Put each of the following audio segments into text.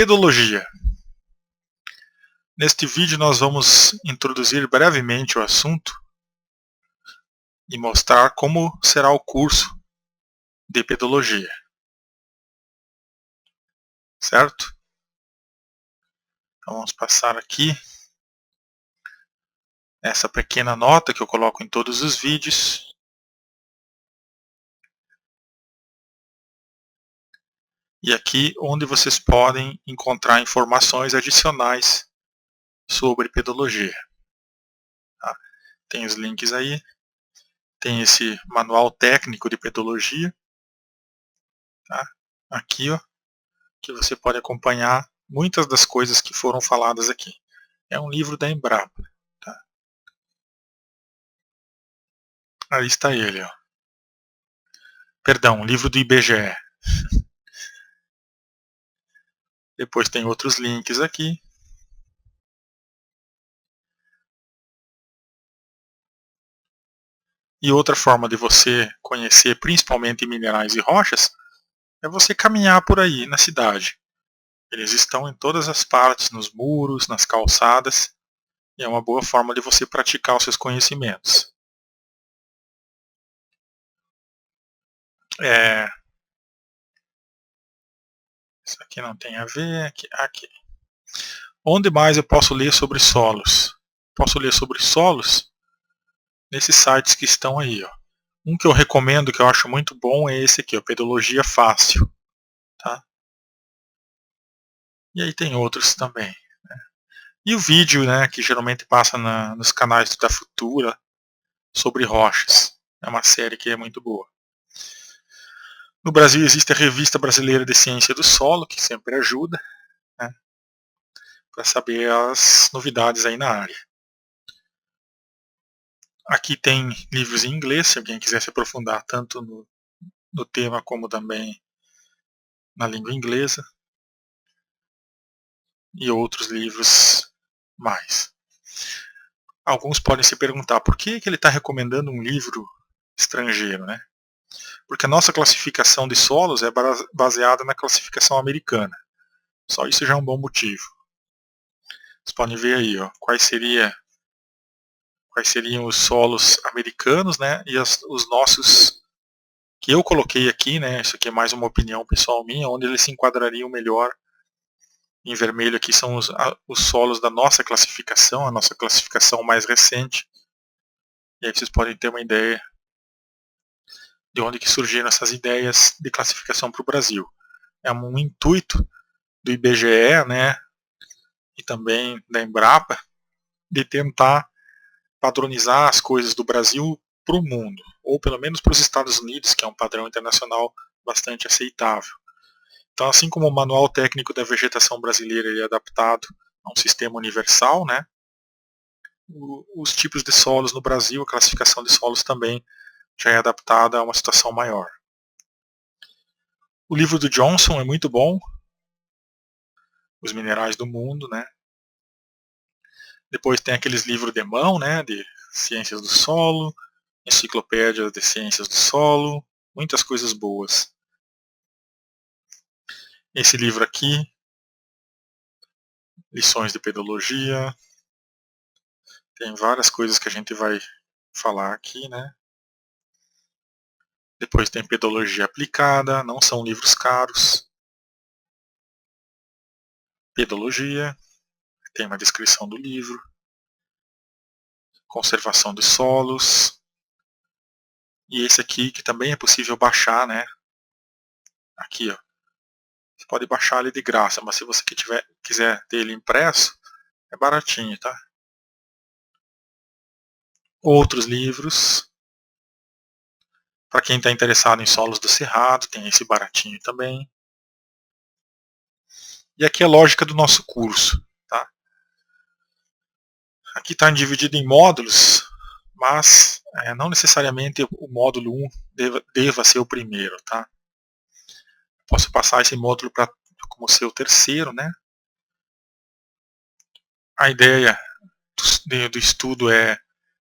Pedologia. Neste vídeo nós vamos introduzir brevemente o assunto e mostrar como será o curso de pedologia. Certo? Então vamos passar aqui essa pequena nota que eu coloco em todos os vídeos. E aqui onde vocês podem encontrar informações adicionais sobre pedologia. Tá? Tem os links aí. Tem esse manual técnico de pedologia. Tá? Aqui, ó, que você pode acompanhar muitas das coisas que foram faladas aqui. É um livro da Embrapa. Tá? Aí está ele. Ó. Perdão, um livro do IBGE. Depois tem outros links aqui. E outra forma de você conhecer principalmente minerais e rochas é você caminhar por aí na cidade. Eles estão em todas as partes, nos muros, nas calçadas, e é uma boa forma de você praticar os seus conhecimentos. Isso aqui não tem a ver, aqui. Onde mais eu posso ler sobre solos? Posso ler sobre solos nesses sites que estão aí. Ó. Um que eu recomendo, que eu acho muito bom, é esse aqui, ó, Pedologia Fácil. Tá? E aí tem outros também. Né? E o vídeo, né, que geralmente passa nos canais da Futura, sobre rochas. É uma série que é muito boa. No Brasil existe a Revista Brasileira de Ciência do Solo, que sempre ajuda, né, para saber as novidades aí na área. Aqui tem livros em inglês, se alguém quiser se aprofundar tanto no tema como também na língua inglesa. E outros livros mais. Alguns podem se perguntar por que ele está recomendando um livro estrangeiro, né? Porque a nossa classificação de solos é baseada na classificação americana. Só isso já é um bom motivo. Vocês podem ver aí, ó, quais seriam os solos americanos, né? E os nossos que eu coloquei aqui, né? Isso aqui é mais uma opinião pessoal minha, onde eles se enquadrariam melhor. Em vermelho aqui são os solos da nossa classificação, a nossa classificação mais recente. E aí vocês podem ter uma ideia de onde que surgiram essas ideias de classificação para o Brasil. É um intuito do IBGE, né, e também da Embrapa, de tentar padronizar as coisas do Brasil para o mundo, ou pelo menos para os Estados Unidos, que é um padrão internacional bastante aceitável. Então, assim como o Manual Técnico da Vegetação Brasileira é adaptado a um sistema universal, né, os tipos de solos no Brasil, a classificação de solos também já é adaptada a uma situação maior. O livro do Johnson é muito bom, Os Minerais do Mundo, né? Depois tem aqueles livros de mão, né, de Ciências do Solo, Enciclopédia de Ciências do Solo, muitas coisas boas. Esse livro aqui, Lições de Pedologia, tem várias coisas que a gente vai falar aqui, né? Depois tem Pedologia Aplicada, não são livros caros. Pedologia, tem uma descrição do livro. Conservação dos solos. E esse aqui que também é possível baixar, né? Aqui, ó. Você pode baixar ele de graça, mas se você quiser ter ele impresso, é baratinho, tá? Outros livros. Para quem está interessado em solos do Cerrado, tem esse baratinho também. E aqui é a lógica do nosso curso. Tá? Aqui está dividido em módulos, mas não necessariamente o módulo 1 deva ser o primeiro. Tá? Posso passar esse módulo como ser o terceiro. Né? A ideia do estudo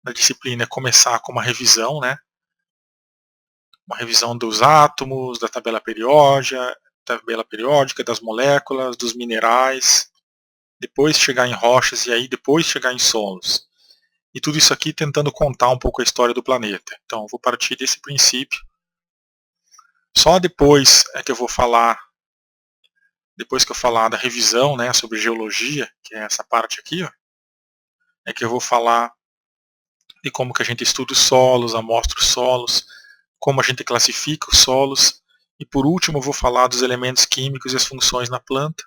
da disciplina é começar com uma revisão, né? Uma revisão dos átomos, da tabela periódica, tabela periódica, das moléculas, dos minerais, depois chegar em rochas e aí depois chegar em solos. E tudo isso aqui tentando contar um pouco a história do planeta. Então, vou partir desse princípio. Só depois é que eu vou falar, depois que eu falar da revisão, né, sobre geologia, que é essa parte aqui, ó, é que eu vou falar de como que a gente estuda os solos, amostra os solos, como a gente classifica os solos, e por último eu vou falar dos elementos químicos e as funções na planta,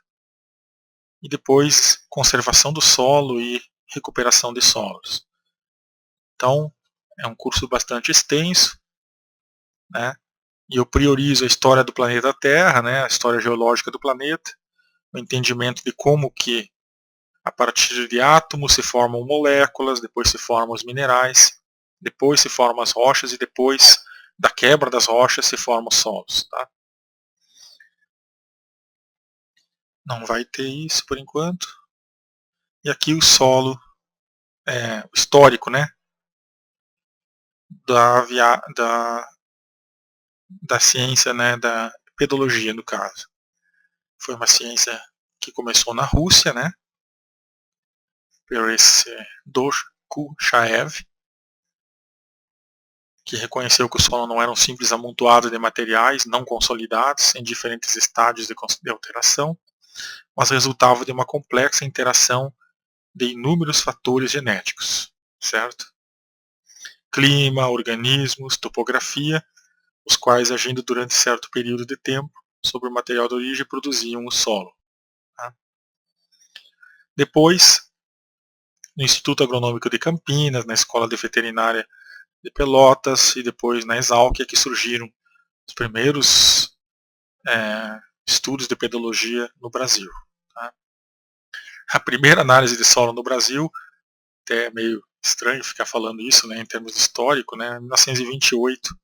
e depois conservação do solo e recuperação de solos. Então, é um curso bastante extenso, né? E eu priorizo a história do planeta Terra, né? A história geológica do planeta, o entendimento de como que a partir de átomos se formam moléculas, depois se formam os minerais, depois se formam as rochas e depois da quebra das rochas se formam os solos. Tá? Não vai ter isso por enquanto. E aqui o solo histórico, né? Da ciência, né? Da pedologia, no caso. Foi uma ciência que começou na Rússia, né? Por esse Dokuchaev, que reconheceu que o solo não era um simples amontoado de materiais não consolidados em diferentes estádios de alteração, mas resultava de uma complexa interação de inúmeros fatores genéticos, certo? Clima, organismos, topografia, os quais, agindo durante certo período de tempo sobre o material de origem, produziam o solo. Tá? Depois, no Instituto Agronômico de Campinas, na Escola de Veterinária de Pelotas e depois na Exalc, que surgiram os primeiros estudos de pedologia no Brasil. Tá? A primeira análise de solo no Brasil, até é meio estranho ficar falando isso, né, em termos históricos, né, em 1928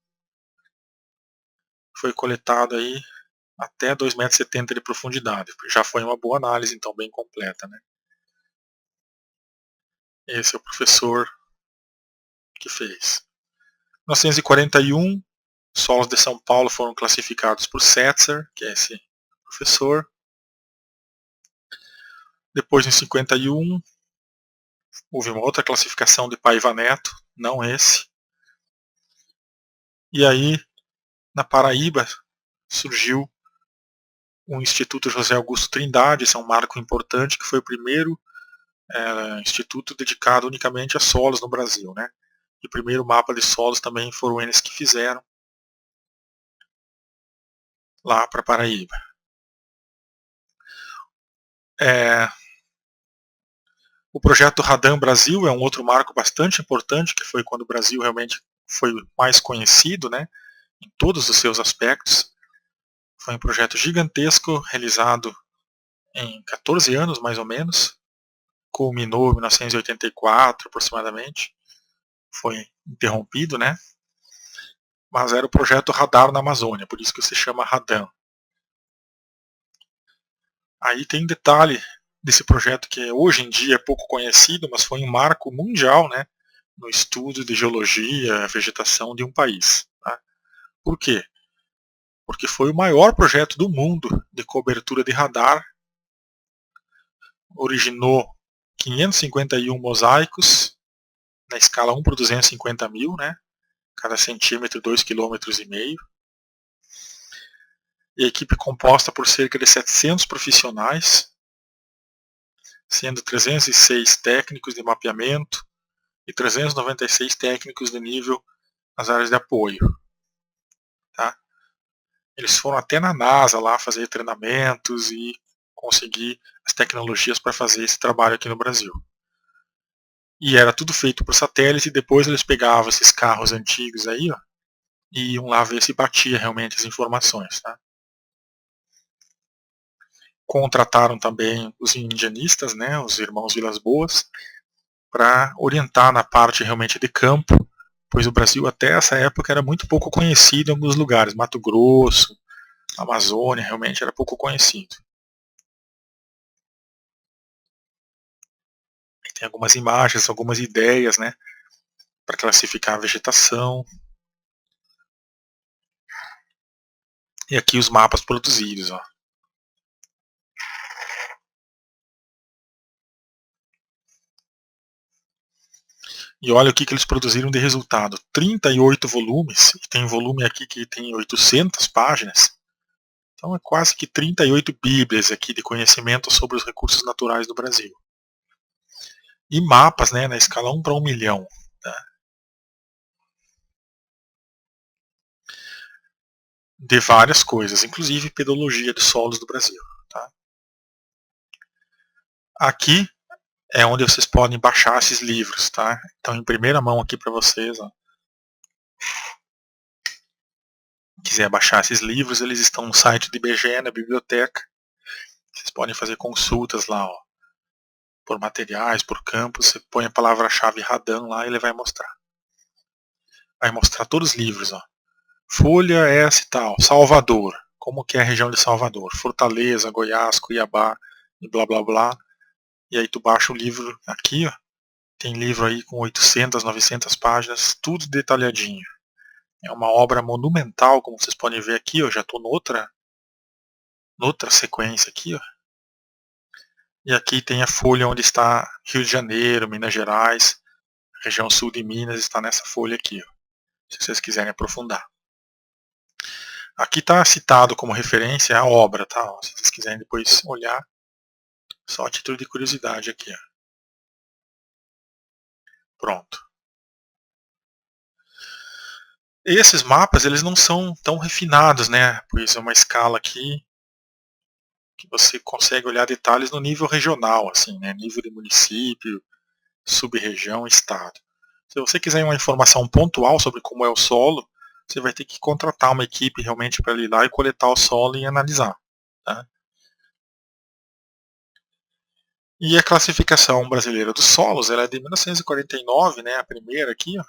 foi coletado aí até 2,70 m de profundidade. Já foi uma boa análise, então bem completa. Né? Esse é o professor que fez. Em 1941, solos de São Paulo foram classificados por Setzer, que é esse professor. Depois, em 51, houve uma outra classificação de Paiva Neto, não esse. E aí, na Paraíba, surgiu o Instituto José Augusto Trindade, esse é um marco importante, que foi o primeiro instituto dedicado unicamente a solos no Brasil. Né? E o primeiro mapa de solos também foram eles que fizeram lá para Paraíba. O projeto Radan Brasil é um outro marco bastante importante, que foi quando o Brasil realmente foi mais conhecido, né, em todos os seus aspectos. Foi um projeto gigantesco, realizado em 14 anos, mais ou menos. Culminou em 1984, aproximadamente. Foi interrompido, né? Mas era o projeto Radar na Amazônia, por isso que se chama Radan. Aí tem um detalhe desse projeto que hoje em dia é pouco conhecido, mas foi um marco mundial, né, no estudo de geologia, vegetação de um país. Tá? Por quê? Porque foi o maior projeto do mundo de cobertura de radar, originou 551 mosaicos, na escala 1 por 250 mil, né? Cada centímetro 2,5 km. E a equipe composta por cerca de 700 profissionais, sendo 306 técnicos de mapeamento e 396 técnicos de nível nas áreas de apoio. Tá? Eles foram até na NASA lá fazer treinamentos e conseguir as tecnologias para fazer esse trabalho aqui no Brasil. E era tudo feito por satélite, e depois eles pegavam esses carros antigos aí, ó, e iam lá ver se batia realmente as informações. Tá? Contrataram também os indianistas, né, os irmãos Vilas Boas, para orientar na parte realmente de campo, pois o Brasil até essa época era muito pouco conhecido em alguns lugares. Mato Grosso, Amazônia, realmente era pouco conhecido. Tem algumas imagens, algumas ideias, né, para classificar a vegetação. E aqui os mapas produzidos. Ó. E olha o que eles produziram de resultado. 38 volumes, e tem volume aqui que tem 800 páginas. Então é quase que 38 bíblias aqui de conhecimento sobre os recursos naturais do Brasil. E mapas, né, na escala 1 para 1 milhão. Tá? De várias coisas, inclusive pedologia dos solos do Brasil. Tá? Aqui é onde vocês podem baixar esses livros. Tá? Então em primeira mão aqui para vocês. Ó. Quiser baixar esses livros, eles estão no site do IBGE, na biblioteca. Vocês podem fazer consultas lá, ó, por materiais, por campos. Você põe a palavra-chave Radan lá e ele vai mostrar. Vai mostrar todos os livros. Ó. Folha S tal, Salvador. Como que é a região de Salvador? Fortaleza, Goiás, Cuiabá e blá blá blá. E aí tu baixa o livro aqui, ó. Tem livro aí com 800, 900 páginas, tudo detalhadinho. É uma obra monumental, como vocês podem ver aqui, eu já estou noutra sequência aqui, ó. E aqui tem a folha onde está Rio de Janeiro, Minas Gerais, região sul de Minas está nessa folha aqui, ó, se vocês quiserem aprofundar. Aqui está citado como referência a obra, tá? Ó, se vocês quiserem depois olhar, só a título de curiosidade aqui, ó. Pronto. Esses mapas eles não são tão refinados, né? Pois é uma escala aqui que você consegue olhar detalhes no nível regional, assim, né? Nível de município, sub-região, estado. Se você quiser uma informação pontual sobre como é o solo, você vai ter que contratar uma equipe realmente para ir lá e coletar o solo e analisar. Tá? E a classificação brasileira dos solos, ela é de 1949, né, a primeira aqui, ó,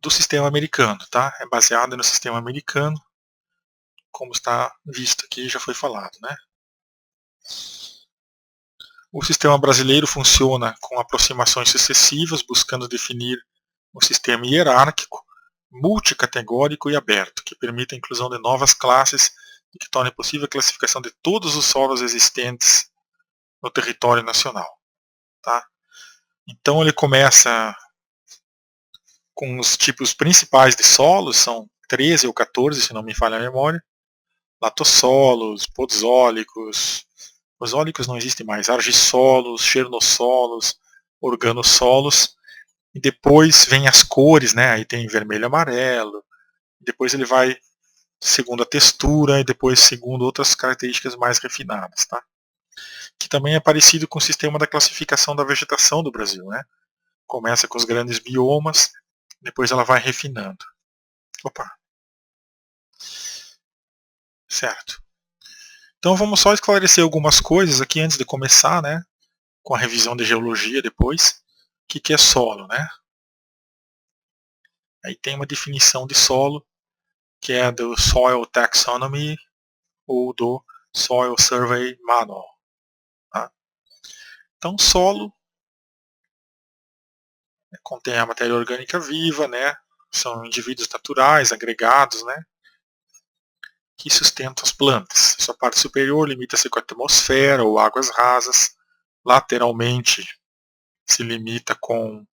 do sistema americano, tá? É baseada no sistema americano, como está visto aqui, já foi falado, né? O sistema brasileiro funciona com aproximações sucessivas, buscando definir um sistema hierárquico, multicategórico e aberto, que permite a inclusão de novas classes e que torne possível a classificação de todos os solos existentes no território nacional. Tá? Então ele começa com os tipos principais de solos, são 13 ou 14, se não me falha a memória, latossolos, podzólicos não existem mais, argissolos, xernossolos, organossolos, e depois vem as cores, né? Aí tem vermelho e amarelo, depois ele vai segundo a textura e depois segundo outras características mais refinadas, tá? Que também é parecido com o sistema da classificação da vegetação do Brasil, né? Começa com os grandes biomas, depois ela vai refinando. Opa. Certo. Então vamos só esclarecer algumas coisas aqui antes de começar, né? Com a revisão de geologia depois. O que é solo, né? Aí tem uma definição de solo, que é do Soil Taxonomy ou do Soil Survey Manual. Tá? Então solo contém a matéria orgânica viva, né? São indivíduos naturais, agregados, né? Que sustentam as plantas. Sua parte superior limita-se com a atmosfera ou águas rasas. Lateralmente se limita com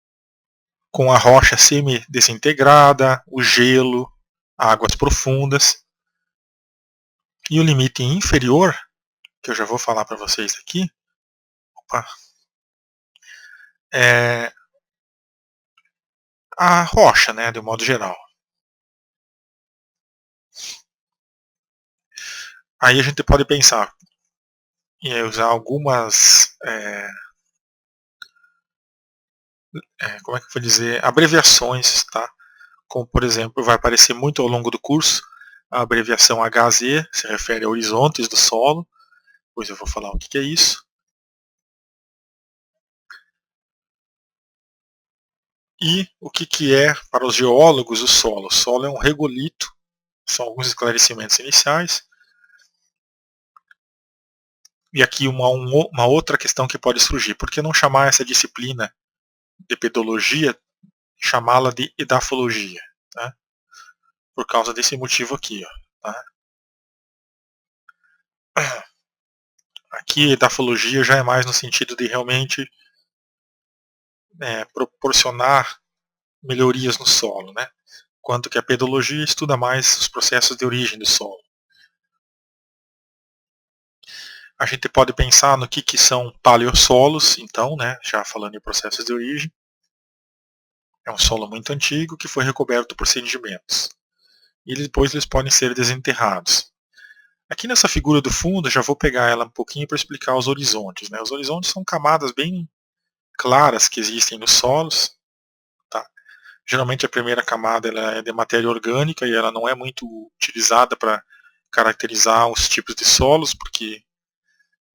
a rocha semi-desintegrada, o gelo, águas profundas. E o limite inferior, que eu já vou falar para vocês aqui, é a rocha, né, de um modo geral. Aí a gente pode pensar em usar algumas, como é que eu vou dizer, abreviações, tá? Como por exemplo, vai aparecer muito ao longo do curso, a abreviação HZ se refere a horizontes do solo, depois eu vou falar o que é isso. E o que é para os geólogos o solo? O solo é um regolito, são alguns esclarecimentos iniciais. E aqui uma outra questão que pode surgir, por que não chamar essa disciplina de pedologia, chamá-la de edafologia? Tá? por causa desse motivo aqui. Ó, tá? Aqui a edafologia já é mais no sentido de realmente proporcionar melhorias no solo, né? Enquanto que a pedologia estuda mais os processos de origem do solo. A gente pode pensar no que são paleossolos, então, né, já falando em processos de origem. É um solo muito antigo que foi recoberto por sedimentos. E depois eles podem ser desenterrados. Aqui nessa figura do fundo, já vou pegar ela um pouquinho para explicar os horizontes. Né? Os horizontes são camadas bem claras que existem nos solos. Tá? Geralmente a primeira camada ela é de matéria orgânica e ela não é muito utilizada para caracterizar os tipos de solos, porque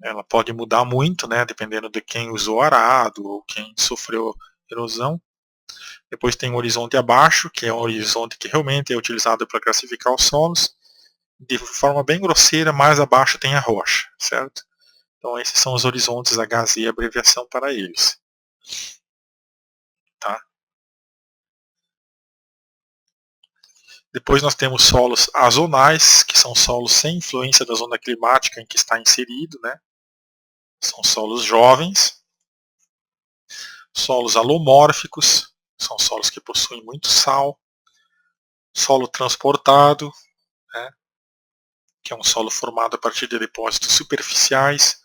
ela pode mudar muito, né, dependendo de quem usou arado ou quem sofreu erosão. Depois tem o horizonte abaixo, que é um horizonte que realmente é utilizado para classificar os solos. De forma bem grosseira, mais abaixo tem a rocha, certo? Então esses são os horizontes HZ, a abreviação para eles. Tá? Depois nós temos solos azonais, que são solos sem influência da zona climática em que está inserido, né? São solos jovens. Solos alomórficos, são solos que possuem muito sal. Solo transportado, né? Que é um solo formado a partir de depósitos superficiais,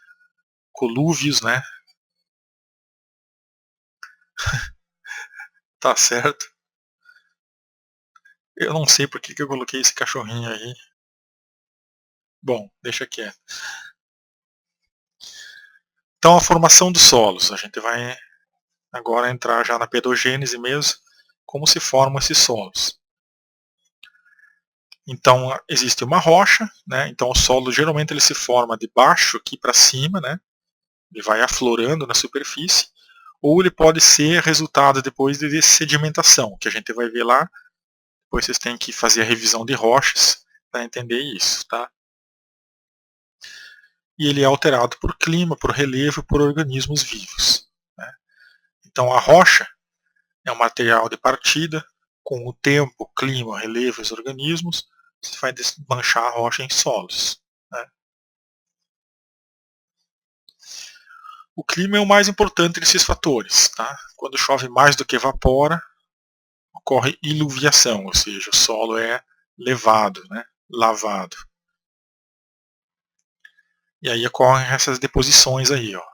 colúvios, né? Tá certo. Eu não sei por que eu coloquei esse cachorrinho aí. Bom, deixa quieto. Então a formação dos solos. A gente vai agora entrar já na pedogênese mesmo, como se formam esses solos. Então existe uma rocha, né? Então o solo geralmente ele se forma de baixo aqui para cima, né? Ele vai aflorando na superfície, ou ele pode ser resultado depois de sedimentação, que a gente vai ver lá. Depois vocês têm que fazer a revisão de rochas para entender isso, tá? E ele é alterado por clima, por relevo, por organismos vivos. Né? Então a rocha é um material de partida, com o tempo, clima, relevo e os organismos, você vai desmanchar a rocha em solos. Né? O clima é o mais importante desses fatores. Tá? Quando chove mais do que evapora, ocorre iluviação, ou seja, o solo é levado, né? Lavado. E aí ocorrem essas deposições aí. Ó.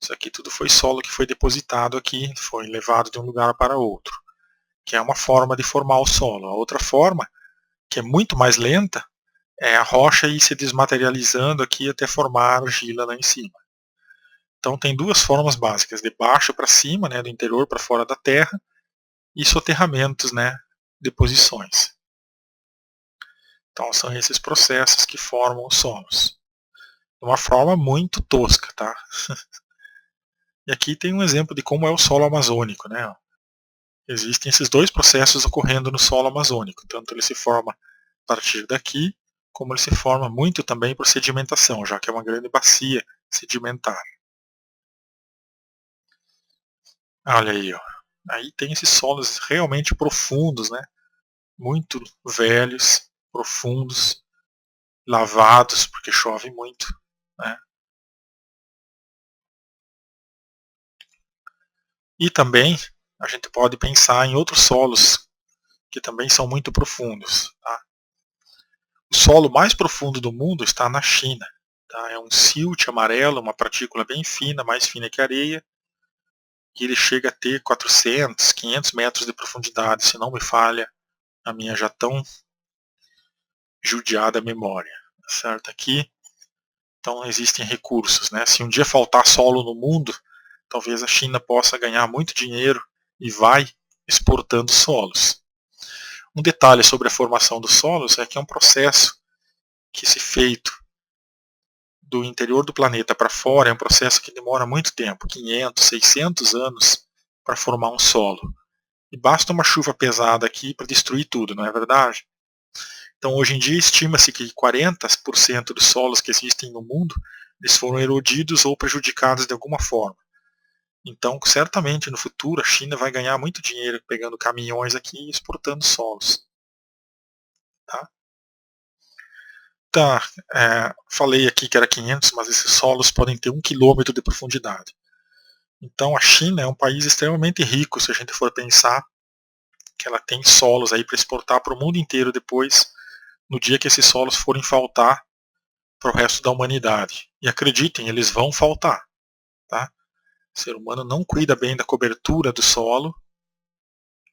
Isso aqui tudo foi solo que foi depositado aqui, foi levado de um lugar para outro. Que é uma forma de formar o solo. A outra forma, que é muito mais lenta, é a rocha ir se desmaterializando aqui até formar a argila lá em cima. Então tem duas formas básicas, de baixo para cima, né, do interior para fora da terra, e soterramentos, né, deposições. Então são esses processos que formam os solos. De uma forma muito tosca, tá? E aqui tem um exemplo de como é o solo amazônico, né? Existem esses dois processos ocorrendo no solo amazônico. Tanto ele se forma a partir daqui, como ele se forma muito também por sedimentação, já que é uma grande bacia sedimentar. Olha aí, ó. Aí tem esses solos realmente profundos, né? Muito velhos, profundos, lavados, porque chove muito. Né? E também a gente pode pensar em outros solos que também são muito profundos. Tá? O solo mais profundo do mundo está na China. Tá? É um silt amarelo, uma partícula bem fina, mais fina que areia, e ele chega a ter 400, 500 metros de profundidade, se não me falha a minha já tão judiada memória. Certo? Aqui, então existem recursos. Né? Se um dia faltar solo no mundo, talvez a China possa ganhar muito dinheiro e vai exportando solos. Um detalhe sobre a formação dos solos é que é um processo que, se feito do interior do planeta para fora, é um processo que demora muito tempo, 500, 600 anos para formar um solo. E basta uma chuva pesada aqui para destruir tudo, não é verdade? Então hoje em dia estima-se que 40% dos solos que existem no mundo eles foram erodidos ou prejudicados de alguma forma. Então certamente no futuro a China vai ganhar muito dinheiro pegando caminhões aqui e exportando solos. Tá? Tá, falei aqui que era 500, mas esses solos podem ter 1 quilômetro de profundidade. Então a China é um país extremamente rico, se a gente for pensar que ela tem solos aí para exportar para o mundo inteiro depois, no dia que esses solos forem faltar para o resto da humanidade. E acreditem, eles vão faltar. Tá? O ser humano não cuida bem da cobertura do solo,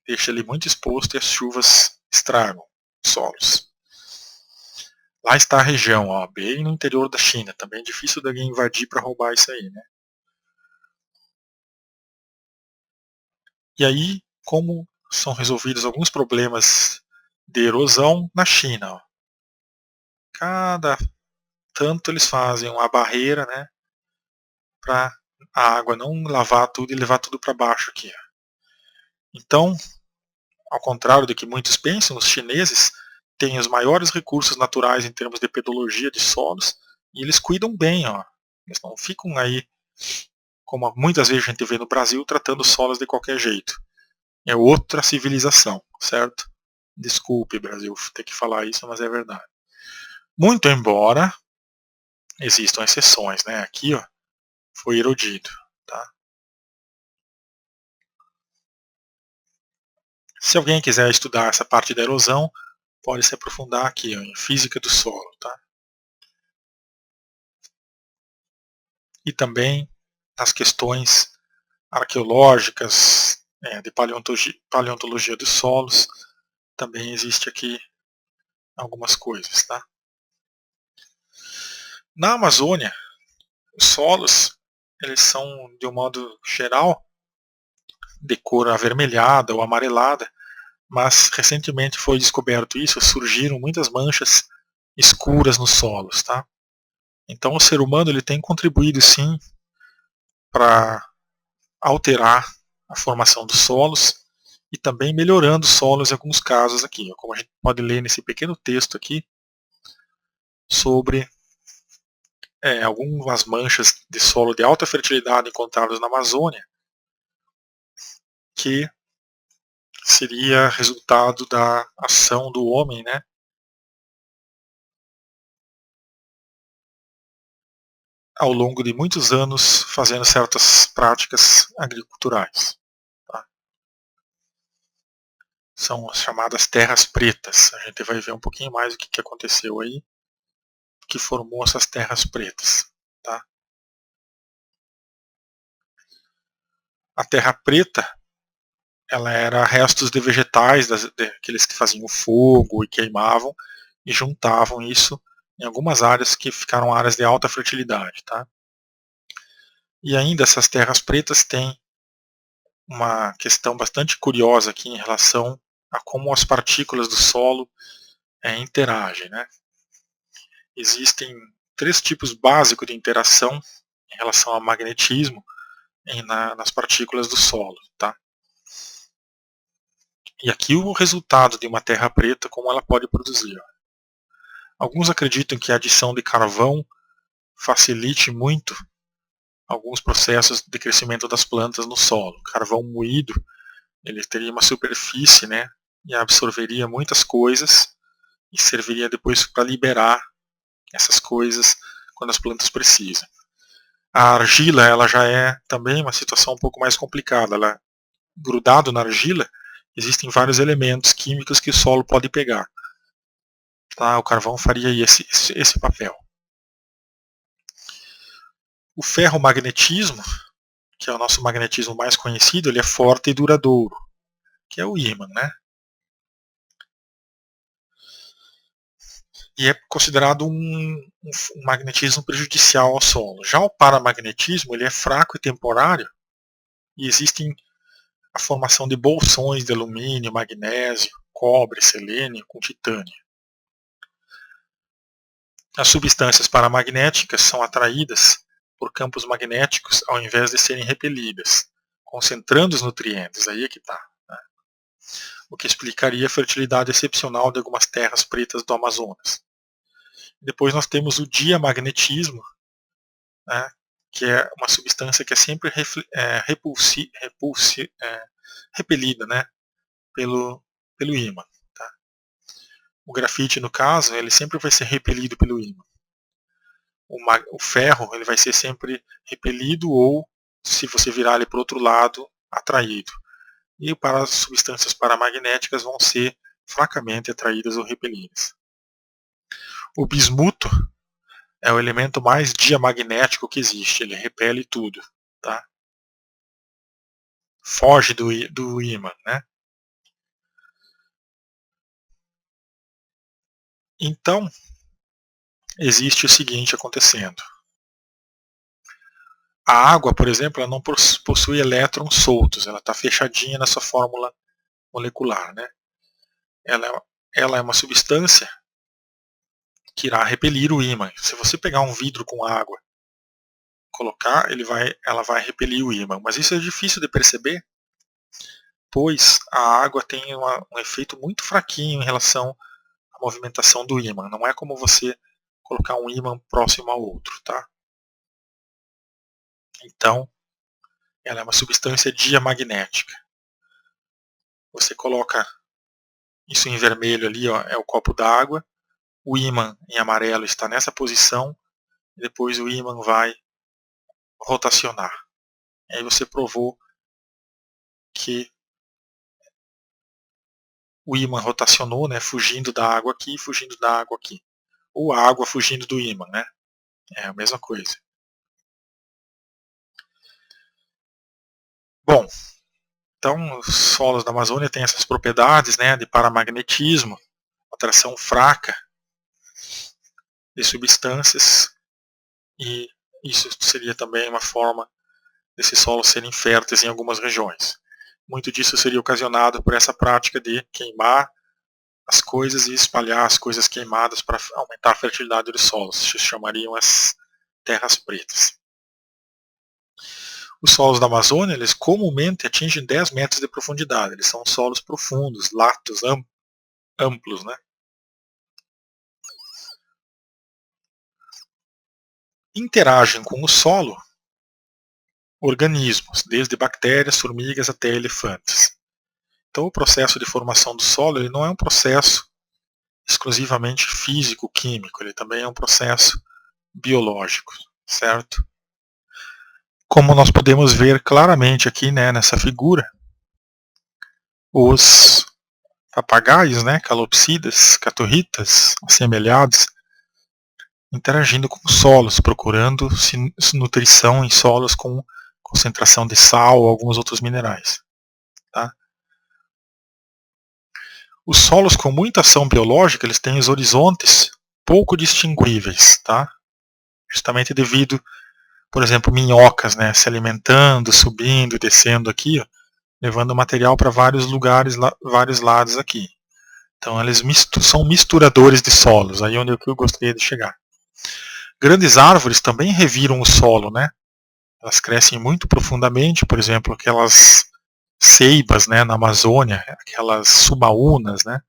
deixa ele muito exposto e as chuvas estragam os solos. Lá está a região, ó, bem no interior da China. Também é difícil de alguém invadir para roubar isso aí, né? E aí, como são resolvidos alguns problemas de erosão na China? Ó. Cada tanto eles fazem uma barreira, né, para a água não lavar tudo e levar tudo para baixo aqui. Ó. Então, ao contrário do que muitos pensam, os chineses têm os maiores recursos naturais em termos de pedologia de solos e eles cuidam bem, ó. Eles não ficam aí, como muitas vezes a gente vê no Brasil, tratando solos de qualquer jeito. É outra civilização, certo? Desculpe, Brasil, ter que falar isso, mas é verdade. Muito embora existam exceções, né? Aqui, ó, foi erodido, tá? Se alguém quiser estudar essa parte da erosão, pode se aprofundar aqui, ó, em física do solo, tá? E também nas questões arqueológicas, de paleontologia dos solos, também existe aqui algumas coisas, tá? Na Amazônia, os solos, eles são, de um modo geral, de cor avermelhada ou amarelada, mas recentemente foi descoberto isso, surgiram muitas manchas escuras nos solos, tá? Então o ser humano ele tem contribuído sim para alterar a formação dos solos e também melhorando os solos em alguns casos aqui, como a gente pode ler nesse pequeno texto aqui sobre algumas manchas de solo de alta fertilidade encontradas na Amazônia, que seria resultado da ação do homem, né, ao longo de muitos anos fazendo certas práticas agriculturais. Tá? São as chamadas terras pretas. A gente vai ver um pouquinho mais o que aconteceu aí, que formou essas terras pretas. Tá? A terra preta, ela era restos de vegetais, daqueles que faziam fogo e queimavam, e juntavam isso em algumas áreas que ficaram áreas de alta fertilidade. Tá? E ainda essas terras pretas têm uma questão bastante curiosa aqui em relação a como as partículas do solo interagem. Né? Existem 3 tipos básicos de interação em relação ao magnetismo nas partículas do solo. Tá? E aqui o resultado de uma terra preta, como ela pode produzir. Alguns acreditam que a adição de carvão facilite muito alguns processos de crescimento das plantas no solo. Carvão moído, ele teria uma superfície, né, e absorveria muitas coisas e serviria depois para liberar essas coisas quando as plantas precisam. A argila, ela já é também uma situação um pouco mais complicada. Ela, grudado na argila, existem vários elementos químicos que o solo pode pegar. Tá? O carvão faria esse papel. O ferromagnetismo, que é o nosso magnetismo mais conhecido, ele é forte e duradouro, que é o ímã, né? E é considerado um magnetismo prejudicial ao solo. Já o paramagnetismo, ele é fraco e temporário, e existem a formação de bolsões de alumínio, magnésio, cobre, selênio com titânio. As substâncias paramagnéticas são atraídas por campos magnéticos ao invés de serem repelidas, concentrando os nutrientes, aí é que está. Né? O que explicaria a fertilidade excepcional de algumas terras pretas do Amazonas. Depois nós temos o diamagnetismo, né, que é uma substância que é sempre repelida, né, pelo ímã. Tá? O grafite, no caso, ele sempre vai ser repelido pelo ímã. O ferro ele vai ser sempre repelido ou, se você virar ele para o outro lado, atraído. E para as substâncias paramagnéticas vão ser fracamente atraídas ou repelidas. O bismuto é o elemento mais diamagnético que existe, ele repele tudo, tá? Foge do ímã, né? Então, existe o seguinte acontecendo. A água, por exemplo, ela não possui elétrons soltos, ela está fechadinha na sua fórmula molecular, né? Ela é uma substância que irá repelir o ímã. Se você pegar um vidro com água, colocar, ela vai repelir o ímã. Mas isso é difícil de perceber, pois a água tem um efeito muito fraquinho em relação à movimentação do ímã. Não é como você colocar um ímã próximo ao outro, tá? Então, ela é uma substância diamagnética. Você coloca isso em vermelho ali, ó, é o copo d'água. O ímã em amarelo está nessa posição. E depois o ímã vai rotacionar. E aí você provou que o ímã rotacionou, né, fugindo da água aqui e fugindo da água aqui. Ou a água fugindo do ímã, né? É a mesma coisa. Bom, então os solos da Amazônia têm essas propriedades, né, de paramagnetismo, atração fraca de substâncias, e isso seria também uma forma desses solos serem férteis em algumas regiões. Muito disso seria ocasionado por essa prática de queimar as coisas e espalhar as coisas queimadas para aumentar a fertilidade dos solos. Se chamariam as terras pretas. Os solos da Amazônia, eles comumente atingem 10 metros de profundidade. Eles são solos profundos, latos, amplos, né? Interagem com o solo organismos, desde bactérias, formigas até elefantes. Então o processo de formação do solo ele não é um processo exclusivamente físico-químico, ele também é um processo biológico, certo? Como nós podemos ver claramente aqui, né, nessa figura, os papagaios, né, calopsidas, caturritas, assemelhados, interagindo com os solos, procurando nutrição em solos com concentração de sal ou alguns outros minerais. Tá? Os solos com muita ação biológica, eles têm os horizontes pouco distinguíveis, tá? Justamente devido, por exemplo, minhocas, né, se alimentando, subindo e descendo aqui, ó, levando material para vários lugares, vários lados aqui. Então eles são misturadores de solos, aí onde eu gostaria de chegar. Grandes árvores também reviram o solo, né? Elas crescem muito profundamente, por exemplo, aquelas ceibas, né, na Amazônia, aquelas subaúnas, né?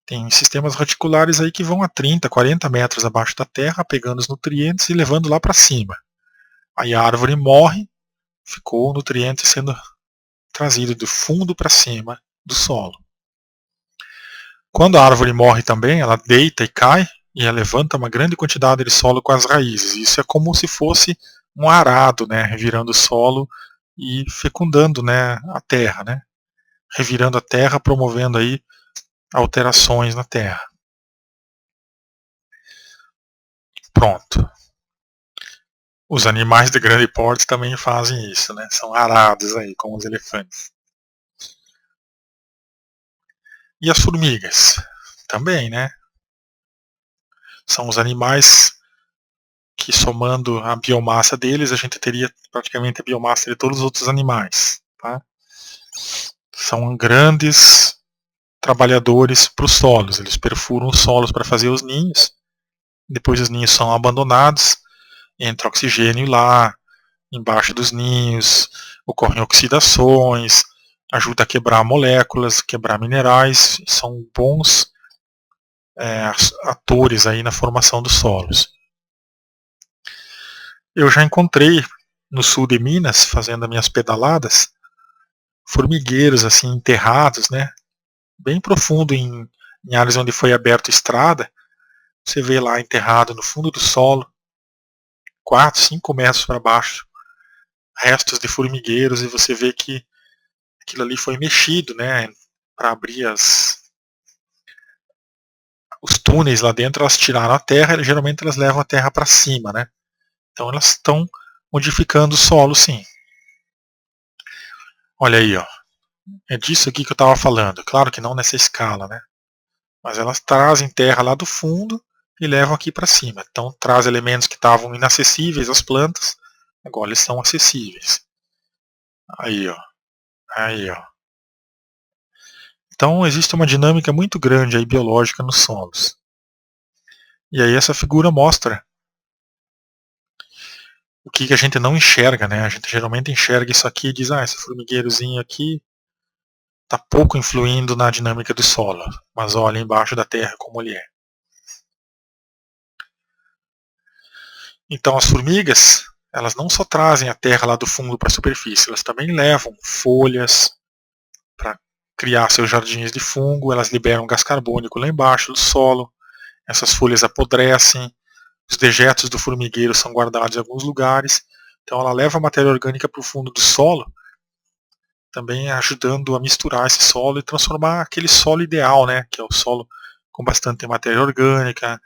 Tem sistemas reticulares aí que vão a 30, 40 metros abaixo da terra, pegando os nutrientes e levando lá para cima. Aí a árvore morre, ficou o nutriente sendo trazido do fundo para cima do solo. Quando a árvore morre também, ela deita e cai, e ela levanta uma grande quantidade de solo com as raízes. Isso é como se fosse um arado, né, revirando o solo e fecundando, né, a terra, né, revirando a terra, promovendo aí alterações na terra. Pronto. Os animais de grande porte também fazem isso, né? São arados aí, como os elefantes. E as formigas? Também, né? São os animais que, somando a biomassa deles, a gente teria praticamente a biomassa de todos os outros animais. Tá? São grandes trabalhadores para os solos. Eles perfuram os solos para fazer os ninhos. Depois os ninhos são abandonados. Entra oxigênio lá, embaixo dos ninhos. Ocorrem oxidações. Ajuda a quebrar moléculas, quebrar minerais. São bons atores aí na formação dos solos. Eu já encontrei no sul de Minas, fazendo as minhas pedaladas, formigueiros assim enterrados, né, bem profundo em Em áreas onde foi aberto estrada, você vê lá enterrado no fundo do solo, 4, 5 metros para baixo, restos de formigueiros, e você vê que aquilo ali foi mexido, né, para abrir os túneis lá dentro. Elas tiraram a terra, e geralmente elas levam a terra para cima, né? Então elas estão modificando o solo, sim. Olha aí, ó. É disso aqui que eu estava falando. Claro que não nessa escala, né? Mas elas trazem terra lá do fundo e levam aqui para cima. Então traz elementos que estavam inacessíveis às plantas, agora eles são acessíveis. Aí, ó. Aí, ó. Então existe uma dinâmica muito grande aí biológica nos solos. E aí essa figura mostra o que a gente não enxerga, né? A gente geralmente enxerga isso aqui e diz, esse formigueirozinho aqui está pouco influindo na dinâmica do solo. Mas olha embaixo da terra como ele é. Então as formigas, elas não só trazem a terra lá do fundo para a superfície, elas também levam folhas para criar seus jardins de fungo, elas liberam gás carbônico lá embaixo do solo, essas folhas apodrecem, os dejetos do formigueiro são guardados em alguns lugares, então ela leva a matéria orgânica para o fundo do solo, também ajudando a misturar esse solo e transformar aquele solo ideal, né, que é o solo com bastante matéria orgânica,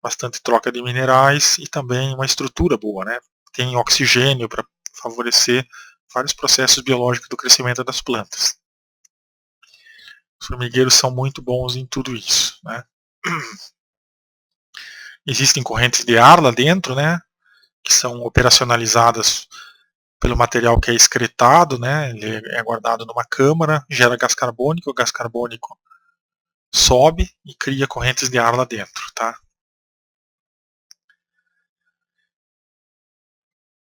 bastante troca de minerais e também uma estrutura boa, né? Tem oxigênio para favorecer vários processos biológicos do crescimento das plantas. Os formigueiros são muito bons em tudo isso, né? Existem correntes de ar lá dentro, né? Que são operacionalizadas pelo material que é excretado, né? Ele é guardado numa câmara, gera gás carbônico, o gás carbônico sobe e cria correntes de ar lá dentro, tá?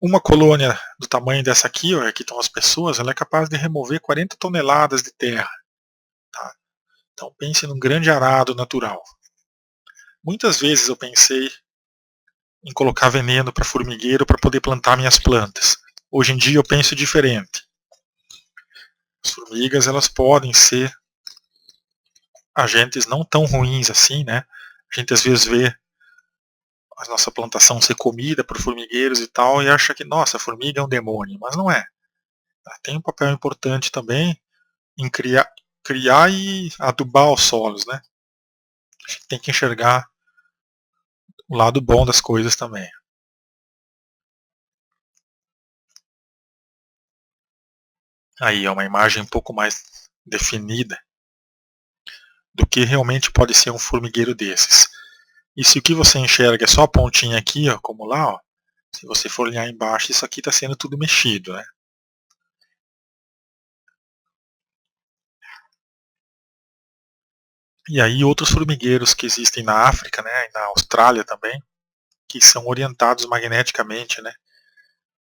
Uma colônia do tamanho dessa aqui, ó, aqui estão as pessoas, ela é capaz de remover 40 toneladas de terra. Tá? Então pense num grande arado natural. Muitas vezes eu pensei em colocar veneno para formigueiro para poder plantar minhas plantas. Hoje em dia eu penso diferente. As formigas, elas podem ser agentes não tão ruins assim, né? A gente às vezes vê a nossa plantação ser comida por formigueiros e tal e acha que, nossa, a formiga é um demônio, mas não é. Ela tem um papel importante também em criar e adubar os solos, né? A gente tem que enxergar o lado bom das coisas também. Aí é uma imagem um pouco mais definida do que realmente pode ser um formigueiro desses. E se o que você enxerga é só a pontinha aqui, ó, como lá, ó, se você for olhar embaixo, isso aqui está sendo tudo mexido, né? E aí outros formigueiros que existem na África, né, e na Austrália também, que são orientados magneticamente, né,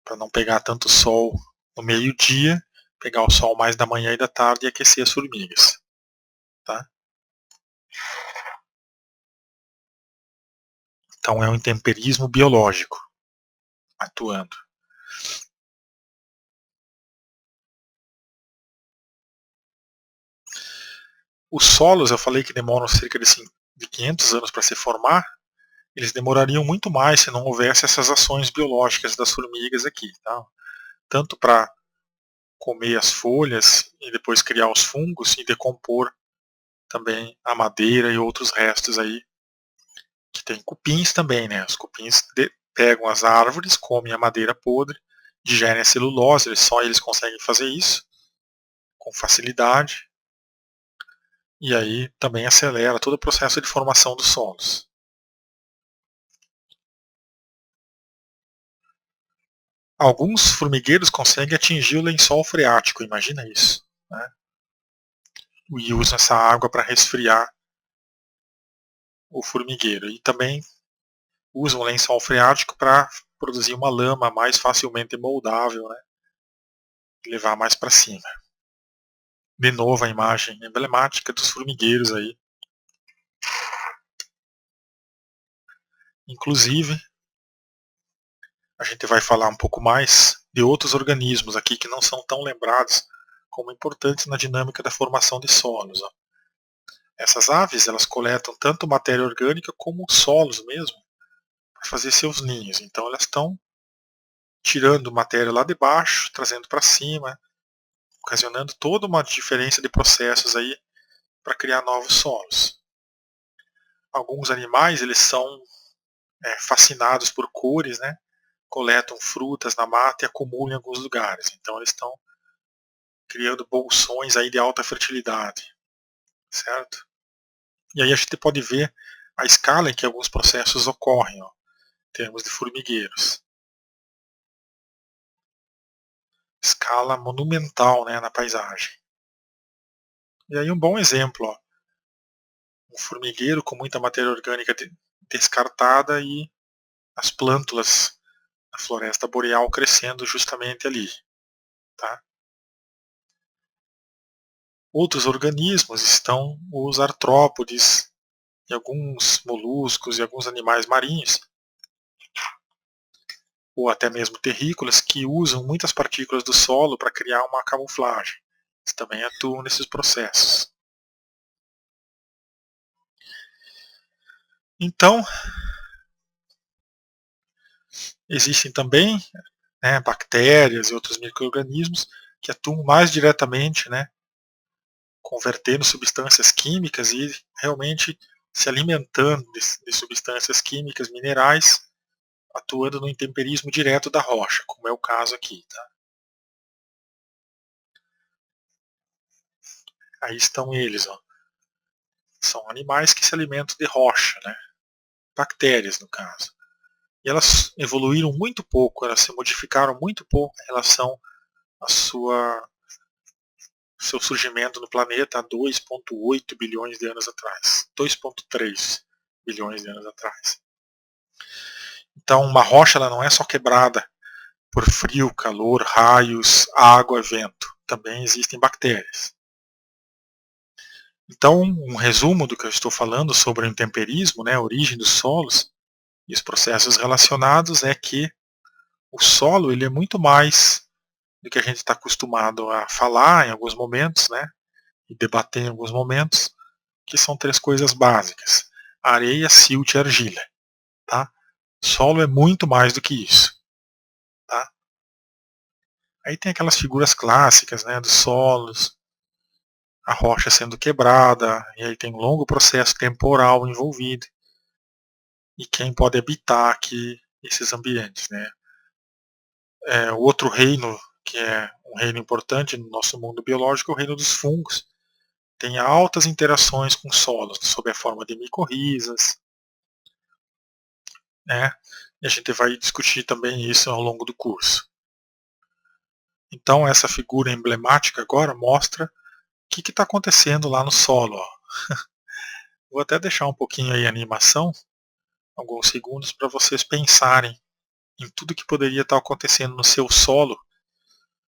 para não pegar tanto sol no meio-dia, pegar o sol mais da manhã e da tarde e aquecer as formigas, tá? Então é um intemperismo biológico atuando. Os solos, eu falei que demoram cerca de 500 anos para se formar, eles demorariam muito mais se não houvesse essas ações biológicas das formigas aqui, tá? Tanto para comer as folhas e depois criar os fungos e decompor também a madeira e outros restos aí, que tem cupins também, né? Os cupins pegam as árvores, comem a madeira podre, digerem a celulose, só eles conseguem fazer isso com facilidade, e aí também acelera todo o processo de formação dos solos. Alguns formigueiros conseguem atingir o lençol freático, imagina isso, né? E usam essa água para resfriar o formigueiro. E também usam o lençol freático para produzir uma lama mais facilmente moldável, né? E levar mais para cima. De novo a imagem emblemática dos formigueiros aí. Inclusive, a gente vai falar um pouco mais de outros organismos aqui que não são tão lembrados como importantes na dinâmica da formação de solos. Ó. Essas aves, elas coletam tanto matéria orgânica como solos mesmo, para fazer seus ninhos. Então elas estão tirando matéria lá de baixo, trazendo para cima, ocasionando toda uma diferença de processos aí para criar novos solos. Alguns animais, eles são fascinados por cores, né? Coletam frutas na mata e acumulam em alguns lugares. Então eles estão criando bolsões aí de alta fertilidade, certo? E aí a gente pode ver a escala em que alguns processos ocorrem, ó, em termos de formigueiros. Escala monumental, né, na paisagem. E aí um bom exemplo, ó, um formigueiro com muita matéria orgânica descartada e as plântulas da floresta boreal crescendo justamente ali. Tá? Outros organismos estão os artrópodes e alguns moluscos e alguns animais marinhos, ou até mesmo terrícolas, que usam muitas partículas do solo para criar uma camuflagem. Eles também atuam nesses processos. Então, existem também, né, bactérias e outros micro-organismos que atuam mais diretamente, né, convertendo substâncias químicas e realmente se alimentando de substâncias químicas, minerais, atuando no intemperismo direto da rocha, como é o caso aqui. Tá? Aí estão eles. Ó. São animais que se alimentam de rocha, né? Bactérias no caso. E elas evoluíram muito pouco, elas se modificaram muito pouco em relação à seu surgimento no planeta há 2,8 bilhões de anos atrás. 2,3 bilhões de anos atrás. Então, uma rocha ela não é só quebrada por frio, calor, raios, água, vento. Também existem bactérias. Então, um resumo do que eu estou falando sobre o intemperismo, né, a origem dos solos e os processos relacionados é que o solo ele é muito mais do que a gente está acostumado a falar em alguns momentos, né, e debater em alguns momentos, que são três coisas básicas: areia, silt e argila. Tá? Solo é muito mais do que isso. Tá? Aí tem aquelas figuras clássicas, né, dos solos, a rocha sendo quebrada, e aí tem um longo processo temporal envolvido. E quem pode habitar aqui esses ambientes. Né? O outro reino, que é um reino importante no nosso mundo biológico, é o reino dos fungos. Tem altas interações com solos, sob a forma de micorrizas. Né? E a gente vai discutir também isso ao longo do curso. Então essa figura emblemática agora mostra o que está acontecendo lá no solo. Ó. Vou até deixar um pouquinho aí a animação, alguns segundos, para vocês pensarem em tudo que poderia estar acontecendo no seu solo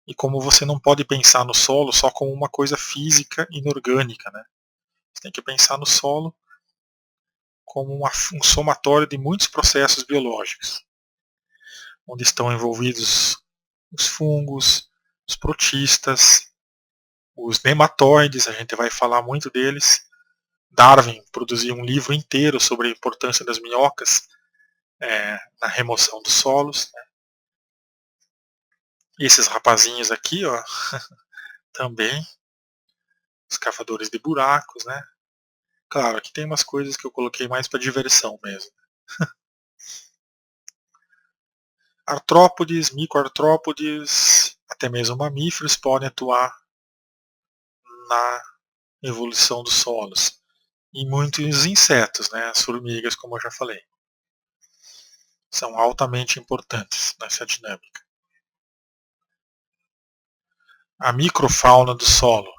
e como você não pode pensar no solo só como uma coisa física inorgânica. Né? Você tem que pensar no solo como um somatório de muitos processos biológicos, onde estão envolvidos os fungos, os protistas, os nematóides, a gente vai falar muito deles. Darwin produziu um livro inteiro sobre a importância das minhocas na remoção dos solos. Né? Esses rapazinhos aqui, ó, também, os cavadores de buracos, né? Claro, aqui tem umas coisas que eu coloquei mais para diversão mesmo. Artrópodes, microartrópodes, até mesmo mamíferos podem atuar na evolução dos solos. E muitos insetos, né, as formigas, como eu já falei, são altamente importantes nessa dinâmica. A microfauna do solo.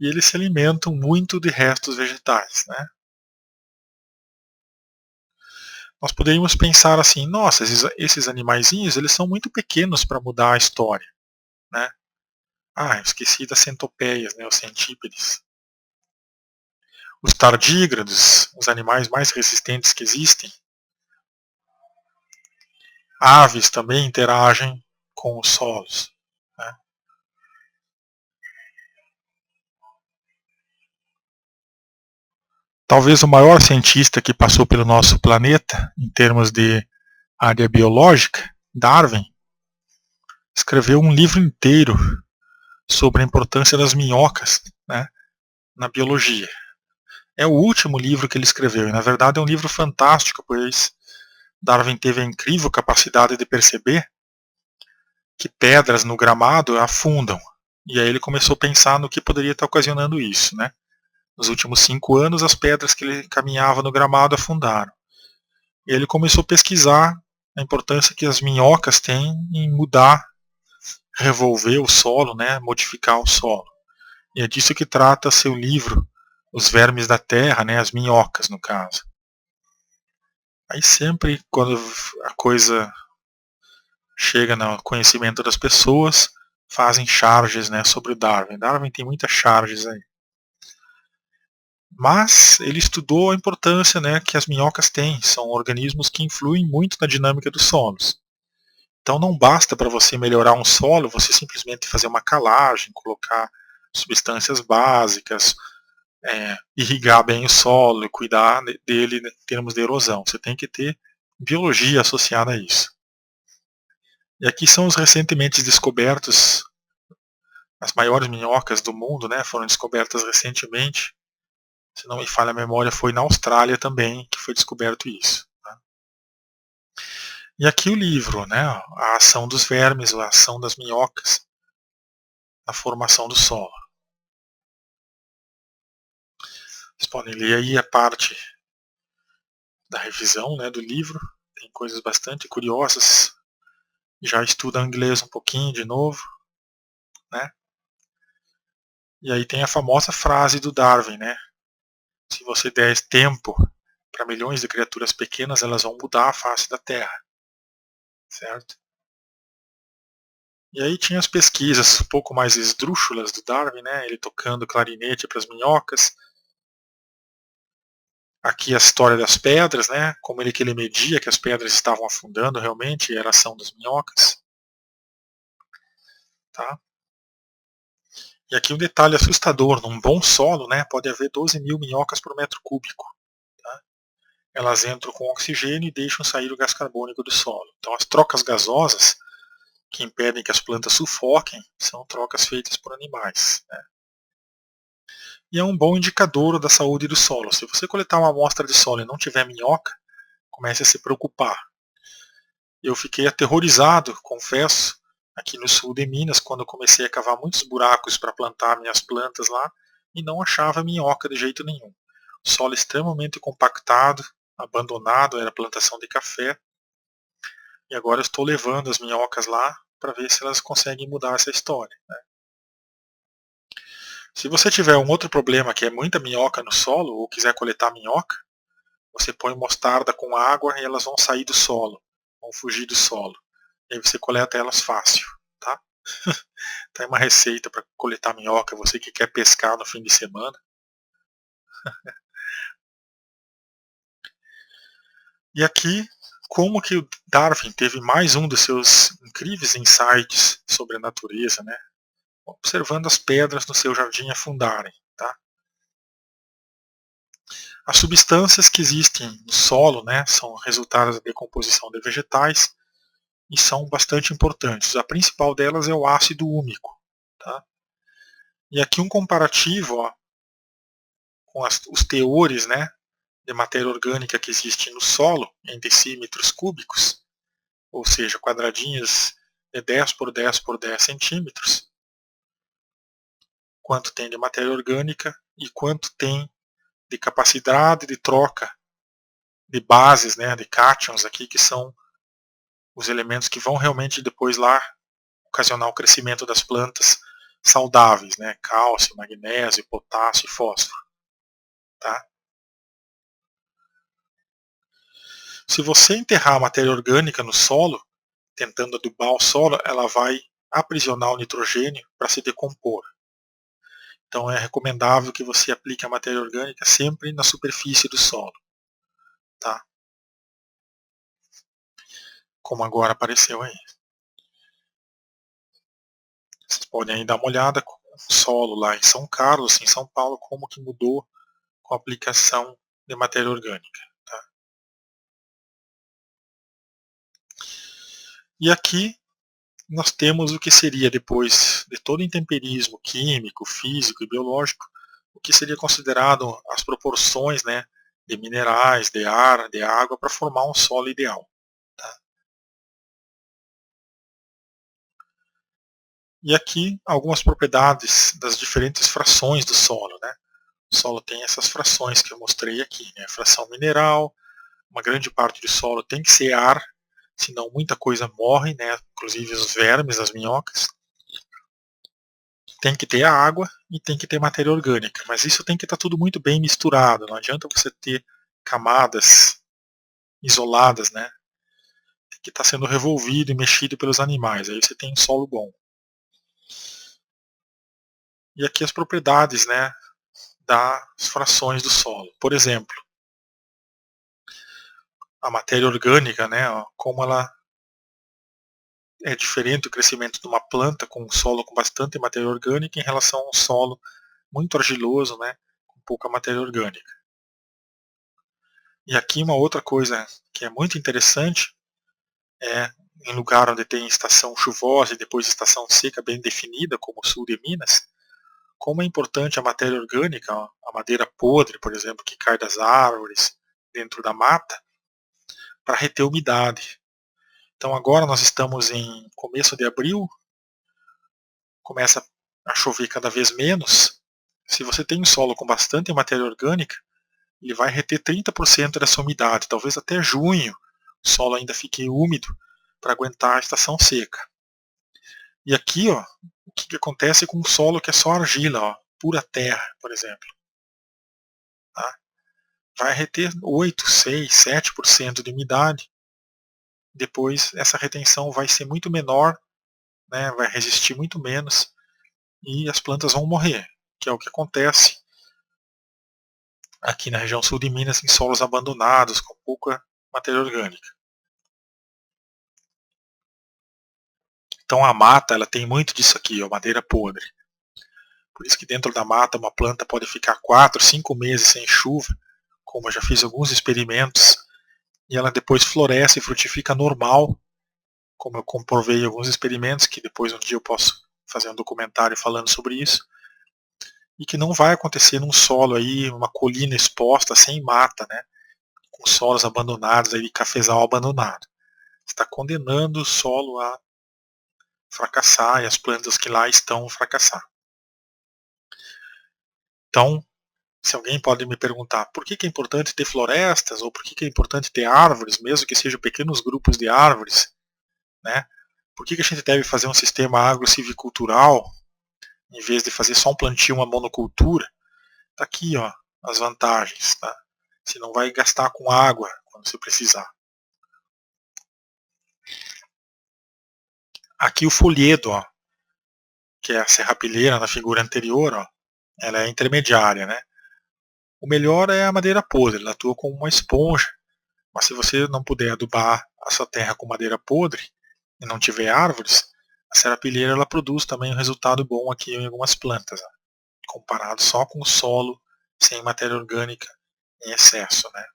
E eles se alimentam muito de restos vegetais. Né? Nós poderíamos pensar assim, nossa, esses animaizinhos eles são muito pequenos para mudar a história. Né? Ah, eu esqueci das centopeias, né, os centípedes. Os tardígrados, os animais mais resistentes que existem. Aves também interagem com os solos. Né? Talvez o maior cientista que passou pelo nosso planeta, em termos de área biológica, Darwin, escreveu um livro inteiro sobre a importância das minhocas, né, na biologia. É o último livro que ele escreveu, e na verdade é um livro fantástico, pois Darwin teve a incrível capacidade de perceber que pedras no gramado afundam. E aí ele começou a pensar no que poderia estar ocasionando isso, né? Nos últimos 5 anos, as pedras que ele caminhava no gramado afundaram. E ele começou a pesquisar a importância que as minhocas têm em mudar, revolver o solo, né? Modificar o solo. E é disso que trata seu livro, Os Vermes da Terra, né? As minhocas, no caso. Aí sempre, quando a coisa chega no conhecimento das pessoas, fazem charges, né, sobre o Darwin. Darwin tem muitas charges aí. Mas ele estudou a importância, né, que as minhocas têm. São organismos que influem muito na dinâmica dos solos. Então não basta para você melhorar um solo, você simplesmente fazer uma calagem, colocar substâncias básicas, irrigar bem o solo e cuidar dele em termos de erosão. Você tem que ter biologia associada a isso. E aqui são os recentemente descobertos, as maiores minhocas do mundo, né, foram descobertas recentemente. Se não me falha a memória, foi na Austrália também que foi descoberto isso. Tá? E aqui o livro, né, a ação dos vermes, a ação das minhocas na formação do solo. Vocês podem ler aí a parte da revisão, né, do livro. Tem coisas bastante curiosas. Já estuda inglês um pouquinho de novo, né? E aí tem a famosa frase do Darwin, né? Se você der tempo para milhões de criaturas pequenas, elas vão mudar a face da Terra, certo? E aí tinha as pesquisas um pouco mais esdrúxulas do Darwin, né? Ele tocando clarinete para as minhocas. Aqui a história das pedras, né? Como que ele media que as pedras estavam afundando realmente, e era a ação das minhocas. Tá? E aqui um detalhe assustador, num bom solo, né, pode haver 12.000 minhocas por metro cúbico. Tá? Elas entram com oxigênio e deixam sair o gás carbônico do solo. Então as trocas gasosas que impedem que as plantas sufoquem são trocas feitas por animais. Né? E é um bom indicador da saúde do solo. Se você coletar uma amostra de solo e não tiver minhoca, comece a se preocupar. Eu fiquei aterrorizado, confesso, aqui no sul de Minas, quando eu comecei a cavar muitos buracos para plantar minhas plantas lá e não achava minhoca de jeito nenhum. O solo extremamente compactado, abandonado, era plantação de café. E agora eu estou levando as minhocas lá para ver se elas conseguem mudar essa história. Né? Se você tiver um outro problema que é muita minhoca no solo ou quiser coletar minhoca, você põe mostarda com água e elas vão sair do solo, vão fugir do solo. E aí você coleta elas fácil, tá? Tem uma receita para coletar minhoca, você que quer pescar no fim de semana. E aqui, como que o Darwin teve mais um dos seus incríveis insights sobre a natureza, né? Observando as pedras no seu jardim afundarem, tá? As substâncias que existem no solo, né, são resultados da decomposição de vegetais e são bastante importantes. A principal delas é o ácido úmico. Tá? E aqui um comparativo, ó, com os teores, né, de matéria orgânica que existe no solo em decímetros cúbicos, ou seja, quadradinhos de 10 por 10 por 10 centímetros, quanto tem de matéria orgânica e quanto tem de capacidade de troca de bases, né, de cátions aqui, que são os elementos que vão realmente depois lá ocasionar o crescimento das plantas saudáveis, né, cálcio, magnésio, potássio e fósforo. Tá? Se você enterrar a matéria orgânica no solo, tentando adubar o solo, ela vai aprisionar o nitrogênio para se decompor. Então é recomendável que você aplique a matéria orgânica sempre na superfície do solo. Tá? Como agora apareceu aí. Vocês podem aí dar uma olhada com o solo lá em São Carlos, em São Paulo, como que mudou com a aplicação de matéria orgânica. Tá? E aqui nós temos o que seria, depois de todo o intemperismo químico, físico e biológico, o que seria considerado as proporções, né, de minerais, de ar, de água, para formar um solo ideal. Tá? E aqui algumas propriedades das diferentes frações do solo. Né? O solo tem essas frações que eu mostrei aqui, né? Fração mineral, uma grande parte do solo tem que ser ar, senão muita coisa morre, né? Inclusive os vermes, as minhocas. Tem que ter a água e tem que ter matéria orgânica, mas isso tem que estar tudo muito bem misturado, não adianta você ter camadas isoladas, né? Tem que estar sendo revolvido e mexido pelos animais, aí você tem um solo bom. E aqui as propriedades, né, das frações do solo. Por exemplo, a matéria orgânica, né, ó, como ela é diferente do crescimento de uma planta com um solo com bastante matéria orgânica em relação a um solo muito argiloso, né, com pouca matéria orgânica. E aqui uma outra coisa que é muito interessante é em lugar onde tem estação chuvosa e depois estação seca bem definida, como o sul de Minas, como é importante a matéria orgânica, ó, a madeira podre, por exemplo, que cai das árvores dentro da mata, para reter umidade. Então agora nós estamos em começo de abril, começa a chover cada vez menos. Se você tem um solo com bastante matéria orgânica, ele vai reter 30% dessa umidade, talvez até junho o solo ainda fique úmido para aguentar a estação seca. E aqui, ó, o que acontece com um solo que é só argila, ó, pura terra, por exemplo? Tá? Vai reter 8, 6, 7% de umidade. Depois essa retenção vai ser muito menor, né, vai resistir muito menos e as plantas vão morrer, que é o que acontece aqui na região sul de Minas, em solos abandonados, com pouca matéria orgânica. Então a mata ela tem muito disso aqui, ó, madeira podre. Por isso que dentro da mata uma planta pode ficar 4, 5 meses sem chuva, como eu já fiz alguns experimentos, e ela depois floresce e frutifica normal, como eu comprovei em alguns experimentos, que depois um dia eu posso fazer um documentário falando sobre isso, e que não vai acontecer num solo aí, uma colina exposta, sem mata, né, com solos abandonados, aí, cafezal abandonado. Está condenando o solo a fracassar e as plantas que lá estão fracassar. Então, se alguém pode me perguntar por que é importante ter florestas ou por que é importante ter árvores, mesmo que sejam pequenos grupos de árvores, né? Por que a gente deve fazer um sistema agro-silvicultural em vez de fazer só um plantio, uma monocultura? Tá aqui, ó, as vantagens, tá? Você não vai gastar com água quando você precisar. Aqui o folhedo, ó, que é a serrapilheira na figura anterior, ó, ela é intermediária, né? O melhor é a madeira podre, ela atua como uma esponja, mas se você não puder adubar a sua terra com madeira podre e não tiver árvores, a serrapilheira ela produz também um resultado bom aqui em algumas plantas, ó, comparado só com o solo sem matéria orgânica em excesso, né?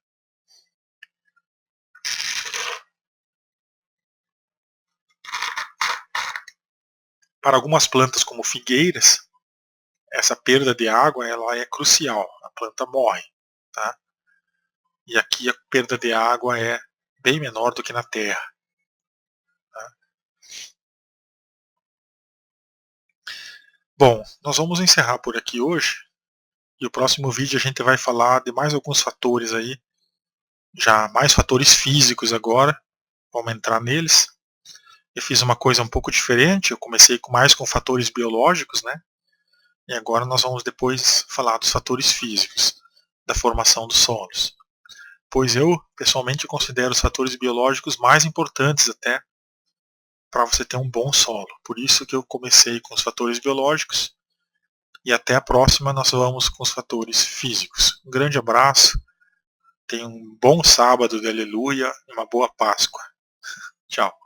Para algumas plantas como figueiras, essa perda de água ela é crucial, a planta morre, tá? E aqui a perda de água é bem menor do que na terra. Tá? Bom, nós vamos encerrar por aqui hoje, e o próximo vídeo a gente vai falar de mais alguns fatores aí, já mais fatores físicos agora, vamos entrar neles. Eu fiz uma coisa um pouco diferente, eu comecei mais com fatores biológicos, né? E agora nós vamos depois falar dos fatores físicos, da formação dos solos. Pois eu, pessoalmente, considero os fatores biológicos mais importantes até para você ter um bom solo. Por isso que eu comecei com os fatores biológicos e até a próxima nós vamos com os fatores físicos. Um grande abraço, tenha um bom sábado de aleluia e uma boa Páscoa. Tchau.